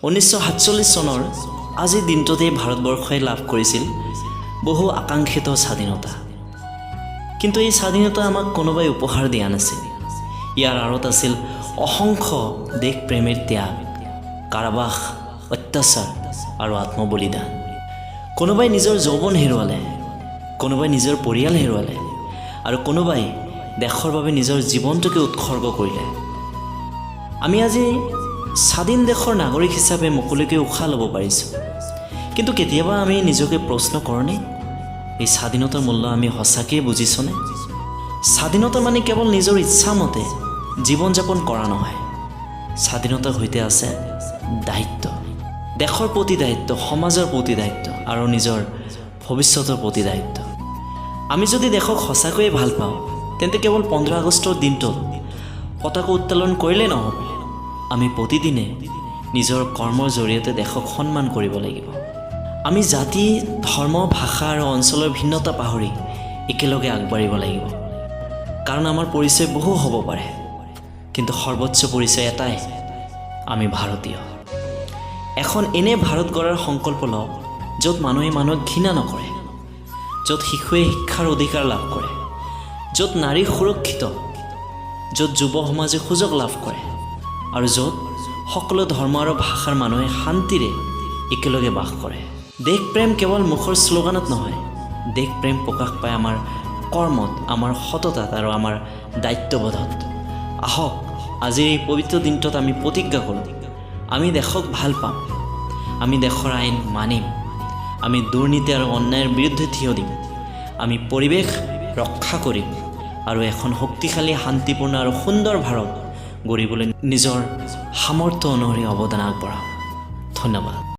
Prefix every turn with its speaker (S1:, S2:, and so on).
S1: 1947 চনৰ আজি দিনটোতেই ভাৰতবৰ্ষই লাভ কৰিছিল বহু আকাংক্ষিত স্বাধীনতা। কিন্তু এই স্বাধীনতা আমাক কোনোবাই উপহাৰ দিয়া নাছিল। ইয়াৰ আঁৰত আছিল অসংখ্য দেশপ্ৰেমীৰ ত্যাগ, কাৰাবাস, অত্যাচাৰ আৰু আত্মবলিদান। কোনোবাই নিজৰ যৌৱন হেৰুৱালে, কোনোবাই নিজৰ পৰিয়াল হেৰুৱালে আৰু কোনোবাই দেশৰ বাবে নিজৰ জীৱনটোকে উৎসৰ্গ কৰিলে। আমি আজি স্বাধীন দেশৰ নাগৰিক হিচাপে মুকলিকৈ উশাহ ল'ব পাৰিছোঁ। কিন্তু কেতিয়াবা আমি নিজকে প্ৰশ্ন কৰোঁনে, এই স্বাধীনতাৰ মূল্য আমি সঁচাকৈয়ে বুজিছোঁনে? স্বাধীনতা মানে কেৱল নিজৰ ইচ্ছামতে জীৱন যাপন কৰা নহয়। স্বাধীনতাৰ সৈতে আছে দায়িত্ব, দেশৰ প্ৰতি দায়িত্ব, সমাজৰ প্ৰতি দায়িত্ব আৰু নিজৰ ভৱিষ্যতৰ প্ৰতি দায়িত্ব। আমি যদি দেশক সঁচাকৈয়ে ভাল পাওঁ, তেন্তে কেৱল 15 আগষ্টৰ দিনটোত পতাকা উত্তোলন কৰিলেই নহ'ব। আমি প্ৰতিদিনে নিজৰ কৰ্মৰ জৰিয়তে দেশক সন্মান কৰিব লাগিব। আমি জাতি, ধৰ্ম, ভাষা আৰু অঞ্চলৰ ভিন্নতা পাহৰি একেলগে আগবাঢ়িব লাগিব। কাৰণ আমাৰ পৰিচয় বহু হ'ব পাৰে, কিন্তু সৰ্বোচ্চ পৰিচয় এটাই, আমি ভাৰতীয়। এখন এনে ভাৰত গঢ়াৰ সংকল্প লওক, য'ত মানুহে মানুহক ঘৃণা নকৰে, য'ত শিশুৱে শিক্ষাৰ অধিকাৰ লাভ কৰে, য'ত নাৰী সুৰক্ষিত, য'ত যুৱ সমাজে সুযোগ লাভ কৰে আৰু য'ত সকলো ধৰ্ম আৰু ভাষাৰ মানুহে শান্তিৰে একেলগে বাস কৰে। দেশপ্ৰেম কেৱল মুখৰ শ্লোগানত নহয়, দেশপ্ৰেম প্ৰকাশ পায় আমাৰ কৰ্মত, আমাৰ সততাত আৰু আমাৰ দায়িত্ববোধত। আহক আজিৰ এই পবিত্ৰ দিনটোত আমি প্ৰতিজ্ঞা কৰোঁ, আমি দেশক ভাল পাম, আমি দেশৰ আইন মানিম, আমি দুৰ্নীতি আৰু অন্যায়ৰ বিৰুদ্ধে থিয় দিম, আমি পৰিৱেশ ৰক্ষা কৰিম আৰু এখন শক্তিশালী, শান্তিপূৰ্ণ আৰু সুন্দৰ ভাৰত গঢ়িবলৈ নিজৰ সামৰ্থ্য অনুসৰি অৱদান আগবঢ়াম। ধন্যবাদ।